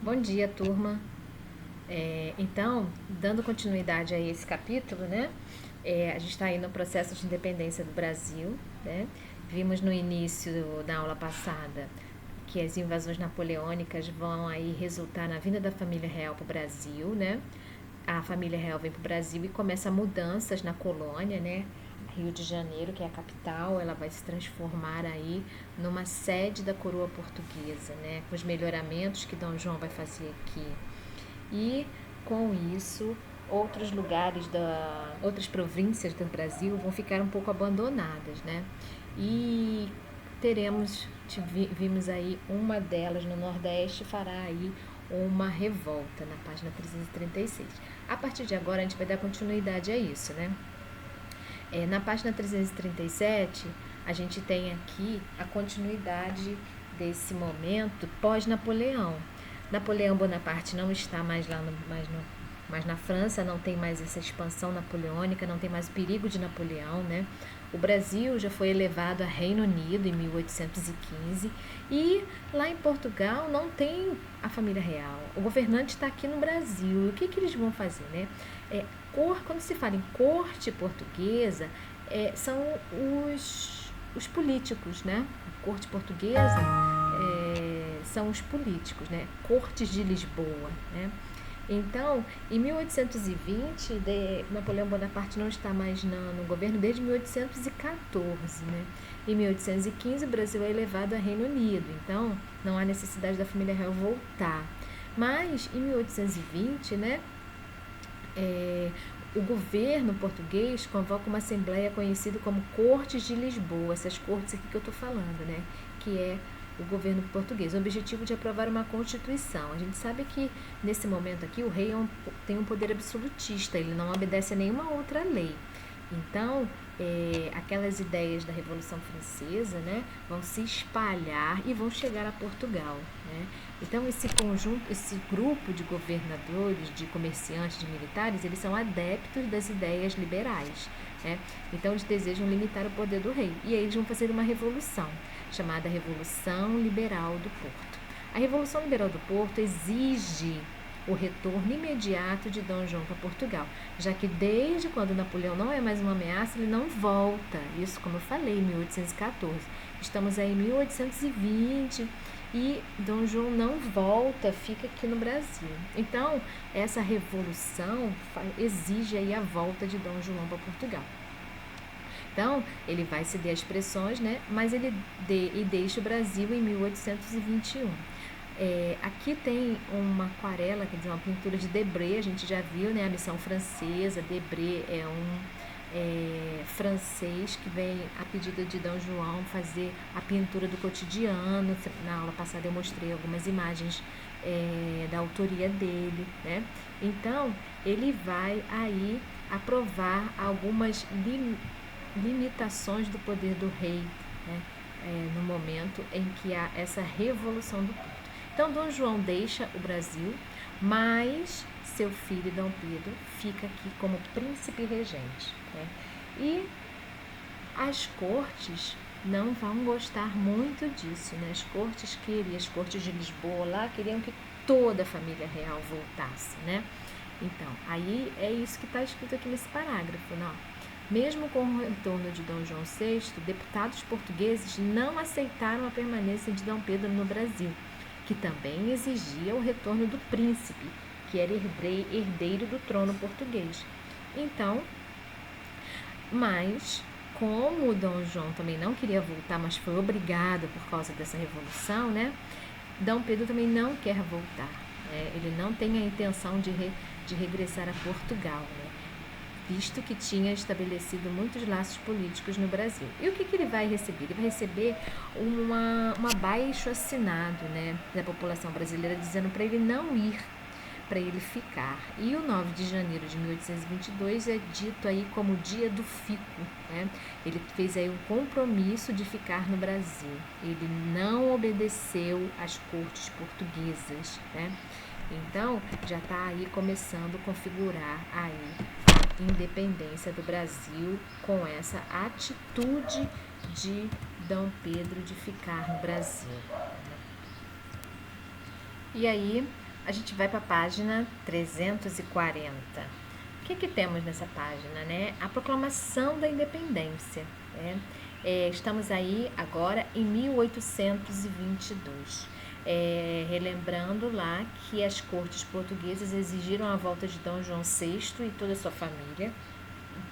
Bom dia, turma. Então, dando continuidade a esse capítulo, né? A gente está aí no processo de independência do Brasil, né? Vimos no início da aula passada que as invasões napoleônicas vão aí resultar na vinda da família real para o Brasil, né? A família real vem para o Brasil e começa mudanças na colônia, né? Rio de Janeiro, que é a capital, ela vai se transformar aí numa sede da coroa portuguesa, né? Com os melhoramentos que Dom João vai fazer aqui. E com isso, outros lugares outras províncias do Brasil vão ficar um pouco abandonadas, né? E vimos aí uma delas no Nordeste fará aí uma revolta na página 336. A partir de agora a gente vai dar continuidade a isso, né? Na página 337 a gente tem aqui a continuidade desse momento pós-Napoleão. Napoleão Bonaparte não está mais lá mas na França não tem mais essa expansão napoleônica, não tem mais o perigo de Napoleão, né? O Brasil já foi elevado a Reino Unido em 1815 e lá em Portugal não tem a família real. O governante está aqui no Brasil. E o que eles vão fazer, né? Quando se fala em corte portuguesa, são os políticos, né? A corte portuguesa são os políticos, né? Cortes de Lisboa, né? Então, em 1820, Napoleão Bonaparte não está mais no governo desde 1814, né? Em 1815, o Brasil é elevado a Reino Unido, então não há necessidade da família real voltar. Mas, em 1820, né, o governo português convoca uma assembleia conhecida como Cortes de Lisboa, essas cortes aqui que eu estou falando, né, que é o governo português, o objetivo de aprovar uma constituição. A gente sabe que nesse momento aqui o rei tem um poder absolutista, ele não obedece a nenhuma outra lei. Então, aquelas ideias da Revolução Francesa, né, vão se espalhar e vão chegar a Portugal, né? Então, esse grupo de governadores, de comerciantes, de militares, eles são adeptos das ideias liberais, né? Então, eles desejam limitar o poder do rei. E aí eles vão fazer uma revolução, chamada Revolução Liberal do Porto. A Revolução Liberal do Porto exige o retorno imediato de Dom João para Portugal, já que desde quando Napoleão não é mais uma ameaça, ele não volta. Isso, como eu falei, em 1814. Estamos aí em 1820 e Dom João não volta, fica aqui no Brasil. Então, essa revolução exige aí a volta de Dom João para Portugal. Então, ele vai ceder as pressões, né? Mas ele deixa o Brasil em 1821. Aqui tem uma aquarela, quer dizer, uma pintura de Debré, a gente já viu, né? A missão francesa. Debré é um francês que vem a pedido de Dom João fazer a pintura do cotidiano. Na aula passada eu mostrei algumas imagens da autoria dele, né? Então, ele vai aí aprovar algumas limitações do poder do rei, né? No momento em que há essa revolução do Porto. Então, Dom João deixa o Brasil, mas seu filho, Dom Pedro, fica aqui como príncipe regente, né? E as cortes não vão gostar muito disso, né? As cortes de Lisboa lá queriam que toda a família real voltasse, né? Então, aí é isso que está escrito aqui nesse parágrafo, não? Mesmo com o retorno de Dom João VI, deputados portugueses não aceitaram a permanência de Dom Pedro no Brasil, que também exigia o retorno do príncipe, que era herdeiro do trono português. Então, mas como Dom João também não queria voltar, mas foi obrigado por causa dessa revolução, né? Dom Pedro também não quer voltar, né? Ele não tem a intenção de regressar a Portugal, né? Visto que tinha estabelecido muitos laços políticos no Brasil. E o que ele vai receber? Ele vai receber um abaixo assinado, né, da população brasileira dizendo para ele não ir, para ele ficar. E o 9 de janeiro de 1822 é dito aí como o dia do fico, né? Ele fez aí um compromisso de ficar no Brasil. Ele não obedeceu às cortes portuguesas, né? Então, já está aí começando a configurar aí a independência do Brasil com essa atitude de Dom Pedro de ficar no Brasil. E aí, a gente vai para a página 340. O que temos nessa página, né? A proclamação da independência, né? Estamos aí agora em 1822. Relembrando lá que as cortes portuguesas exigiram a volta de Dom João VI e toda a sua família.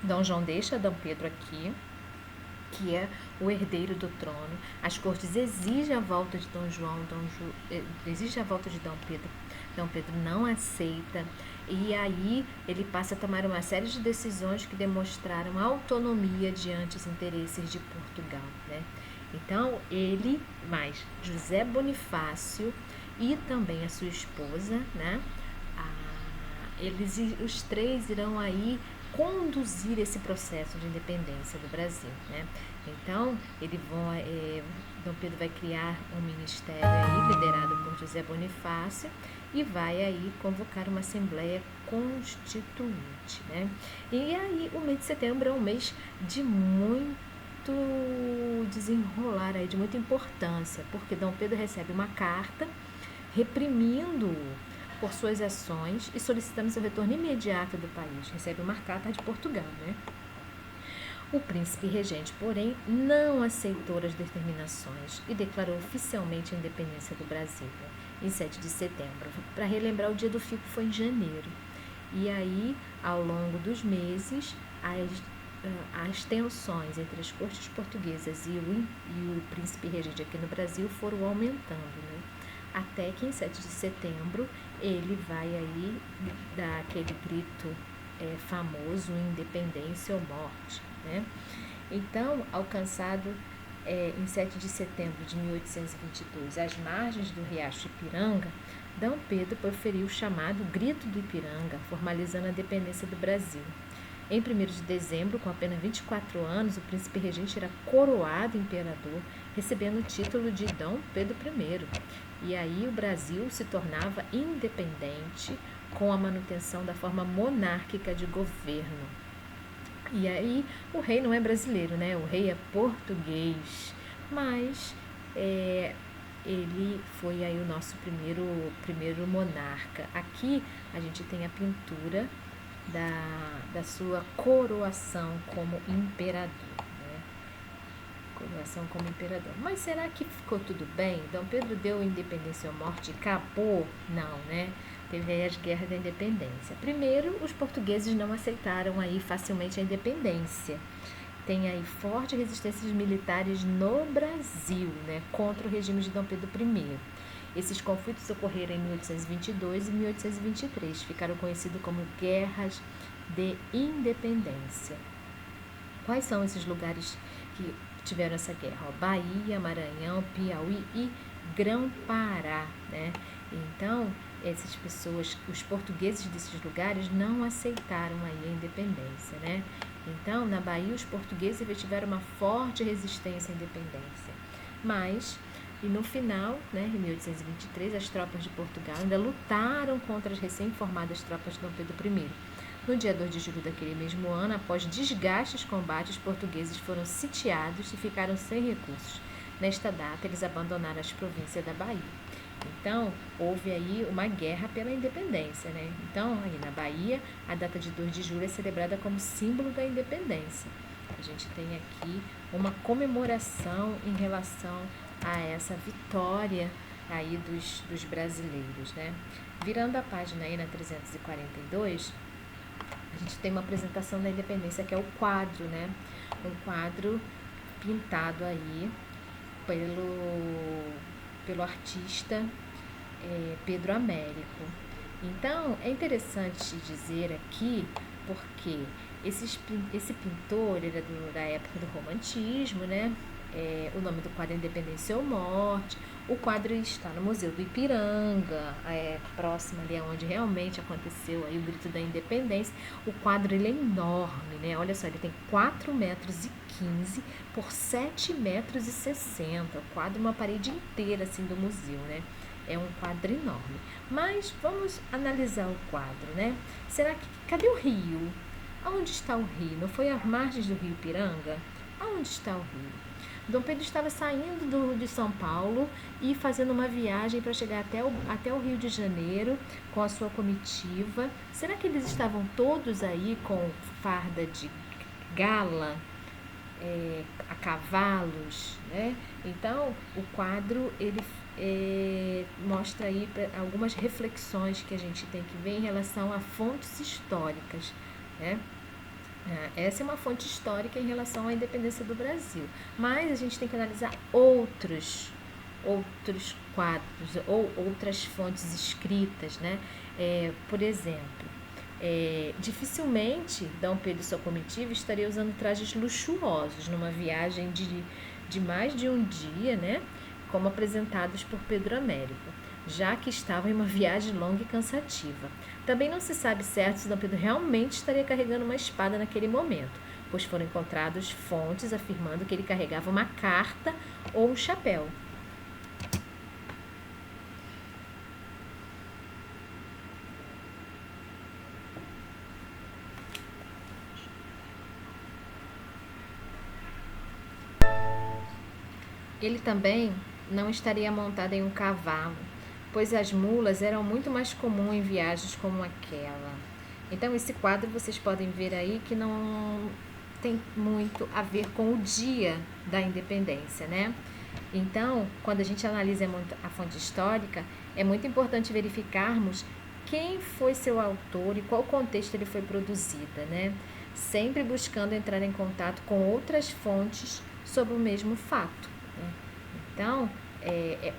Dom João deixa Dom Pedro aqui, que é o herdeiro do trono. As cortes exigem a volta de Dom João, exigem a volta de Dom Pedro. Dom Pedro não aceita, e aí ele passa a tomar uma série de decisões que demonstraram autonomia diante dos interesses de Portugal, né? Então, ele, mais José Bonifácio e também a sua esposa, né? Os três irão aí conduzir esse processo de independência do Brasil, né? Então, Dom Pedro vai criar um ministério aí, liderado por José Bonifácio, e vai aí convocar uma Assembleia Constituinte, né? E aí, o mês de setembro é um mês de muito desenrolar aí, de muita importância, porque Dom Pedro recebe uma carta reprimindo-o por suas ações e solicitando seu retorno imediato do país. Recebe uma carta de Portugal, né? O príncipe regente, porém, não aceitou as determinações e declarou oficialmente a independência do Brasil, né, em 7 de setembro. Para relembrar, o dia do fico foi em janeiro. E aí, ao longo dos meses, as tensões entre as cortes portuguesas e o príncipe regente aqui no Brasil foram aumentando, né? Até que em 7 de setembro ele vai aí dar aquele grito famoso, independência ou morte, né? Então, alcançado em 7 de setembro de 1822, às margens do riacho Ipiranga, Dom Pedro proferiu o chamado Grito do Ipiranga, formalizando a independência do Brasil. Em 1º de dezembro, com apenas 24 anos, o príncipe regente era coroado imperador, recebendo o título de Dom Pedro I. E aí o Brasil se tornava independente com a manutenção da forma monárquica de governo. E aí o rei não é brasileiro, né? O rei é português, mas ele foi aí o nosso primeiro monarca. Aqui a gente tem a pintura da sua coroação como imperador, né? Coroação como imperador. Mas será que ficou tudo bem? Dom Pedro deu independência ou morte e acabou? Não, né? Teve aí as guerras da independência. Primeiro, os portugueses não aceitaram aí facilmente a independência. Tem aí fortes resistências militares no Brasil, né, contra o regime de Dom Pedro I. Esses conflitos ocorreram em 1822 e 1823, ficaram conhecidos como Guerras de Independência. Quais são esses lugares que tiveram essa guerra? Bahia, Maranhão, Piauí e Grão-Pará, né? Então, essas pessoas, os portugueses desses lugares não aceitaram aí a independência, né? Então, na Bahia, os portugueses tiveram uma forte resistência à independência. Mas, e no final, né, em 1823, as tropas de Portugal ainda lutaram contra as recém-formadas tropas de Dom Pedro I. No dia 2 de julho daquele mesmo ano, após desgastes combates, os portugueses foram sitiados e ficaram sem recursos. Nesta data, eles abandonaram as províncias da Bahia. Então, houve aí uma guerra pela independência, né? Então, aí na Bahia, a data de 2 de julho é celebrada como símbolo da independência. A gente tem aqui uma comemoração em relação a essa vitória aí dos brasileiros, né? Virando a página aí na 342, a gente tem uma apresentação da independência, que é o quadro, né? Um quadro pintado aí pelo artista Pedro Américo. Então, é interessante dizer aqui, porque esse pintor era da época do romantismo, né? O nome do quadro é Independência ou Morte. O quadro está no Museu do Ipiranga, próximo ali onde realmente aconteceu aí o Grito da Independência. O quadro ele é enorme, né? Olha só, ele tem 4,15 metros por 7,60 metros. O quadro é uma parede inteira assim do museu, né? É um quadro enorme. Mas vamos analisar o quadro, né? Cadê o rio? Aonde está o rio? Não foi às margens do rio Ipiranga? Aonde está o rio? Dom Pedro estava saindo de São Paulo e fazendo uma viagem para chegar até o Rio de Janeiro com a sua comitiva. Será que eles estavam todos aí com farda de gala, a cavalos, né? Então, o quadro ele mostra aí algumas reflexões que a gente tem que ver em relação a fontes históricas, né? Essa é uma fonte histórica em relação à independência do Brasil, mas a gente tem que analisar outros quadros ou outras fontes escritas, né? Por exemplo, dificilmente Dom Pedro e sua comitiva estaria usando trajes luxuosos numa viagem de mais de um dia, né? Como apresentados por Pedro Américo, já que estava em uma viagem longa e cansativa. Também não se sabe certo se Dom Pedro realmente estaria carregando uma espada naquele momento, pois foram encontradas fontes afirmando que ele carregava uma carta ou um chapéu. Ele também não estaria montado em um cavalo, pois as mulas eram muito mais comuns em viagens como aquela. Então, esse quadro vocês podem ver aí que não tem muito a ver com o dia da independência, né? Então, quando a gente analisa a fonte histórica, é muito importante verificarmos quem foi seu autor e qual contexto ele foi produzida, né? Sempre buscando entrar em contato com outras fontes sobre o mesmo fato, né? Então,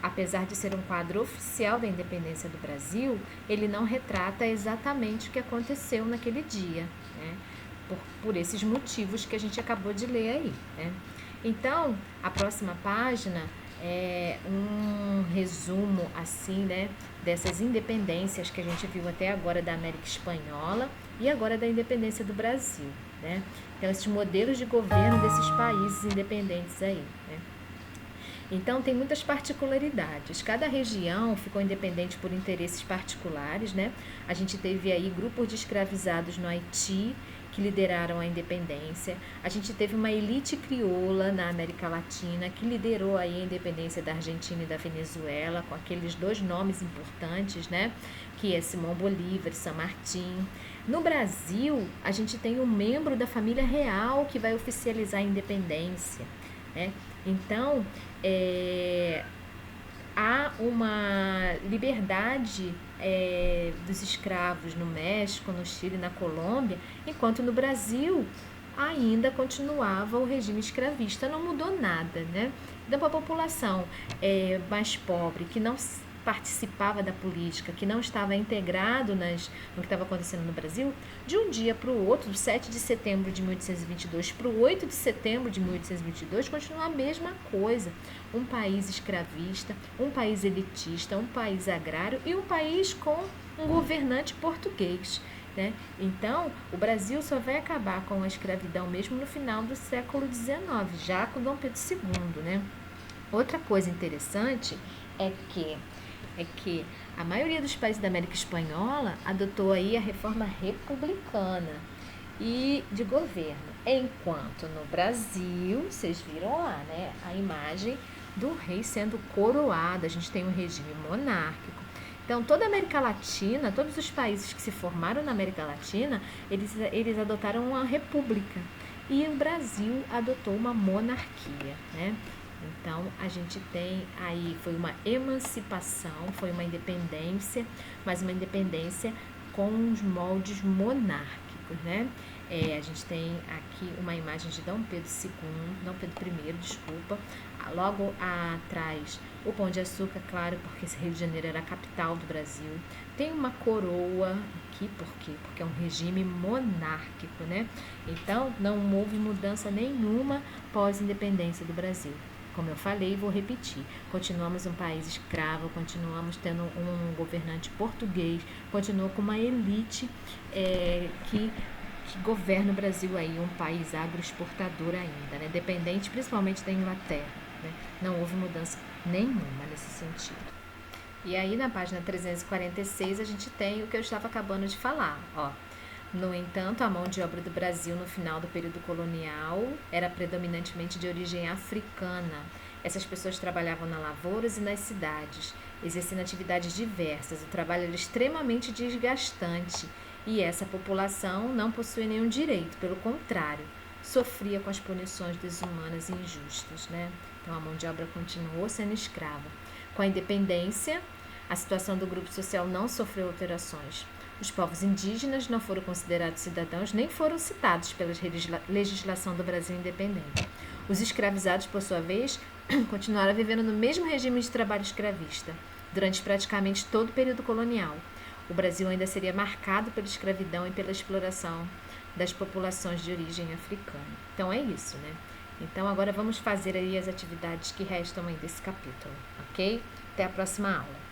apesar de ser um quadro oficial da independência do Brasil, ele não retrata exatamente o que aconteceu naquele dia, né? Por esses motivos que a gente acabou de ler aí, né? Então, a próxima página é um resumo, assim, né, dessas independências que a gente viu até agora da América Espanhola e agora da independência do Brasil, né? Então, esses modelos de governo desses países independentes aí, né? Então, tem muitas particularidades. Cada região ficou independente por interesses particulares, né? A gente teve aí grupos de escravizados no Haiti que lideraram a independência. A gente teve uma elite crioula na América Latina que liderou aí a independência da Argentina e da Venezuela, com aqueles dois nomes importantes, né? Que é Simão Bolívar e San Martín. No Brasil, a gente tem um membro da família real que vai oficializar a independência, né? Então, há uma liberdade dos escravos no México, no Chile, na Colômbia, enquanto no Brasil ainda continuava o regime escravista, não mudou nada, né? Então, para a população mais pobre, que não participava da política, que não estava integrado no que estava acontecendo no Brasil, de um dia para o outro, do 7 de setembro de 1822 para o 8 de setembro de 1822, continua a mesma coisa. Um país escravista, um país elitista, um país agrário e um país com um governante português, né? Então, o Brasil só vai acabar com a escravidão mesmo no final do século XIX, já com Dom Pedro II, né? Outra coisa interessante é que a maioria dos países da América Espanhola adotou aí a reforma republicana e de governo, enquanto no Brasil, vocês viram lá, né, a imagem do rei sendo coroado, a gente tem um regime monárquico. Então, toda a América Latina, todos os países que se formaram na América Latina, eles adotaram uma república e o Brasil adotou uma monarquia, né? Então, a gente tem aí, foi uma emancipação, foi uma independência, mas uma independência com os moldes monárquicos, né? A gente tem aqui uma imagem de Dom Pedro I, desculpa. Logo atrás, o Pão de Açúcar, claro, porque esse Rio de Janeiro era a capital do Brasil. Tem uma coroa aqui, por quê? Porque é um regime monárquico, né? Então, não houve mudança nenhuma pós-independência do Brasil. Como eu falei, vou repetir, continuamos um país escravo, continuamos tendo um governante português, continua com uma elite que governa o Brasil aí, um país agroexportador ainda, né? Dependente principalmente da Inglaterra, né? Não houve mudança nenhuma nesse sentido. E aí na página 346 a gente tem o que eu estava acabando de falar, ó. No entanto, a mão de obra do Brasil no final do período colonial era predominantemente de origem africana. Essas pessoas trabalhavam nas lavouras e nas cidades, exercendo atividades diversas. O trabalho era extremamente desgastante e essa população não possuía nenhum direito, pelo contrário, sofria com as punições desumanas e injustas, né? Então a mão de obra continuou sendo escrava. Com a independência, a situação do grupo social não sofreu alterações. Os povos indígenas não foram considerados cidadãos nem foram citados pela legislação do Brasil independente. Os escravizados, por sua vez, continuaram vivendo no mesmo regime de trabalho escravista durante praticamente todo o período colonial. O Brasil ainda seria marcado pela escravidão e pela exploração das populações de origem africana. Então é isso, né? Então agora vamos fazer aí as atividades que restam aí desse capítulo, ok? Até a próxima aula.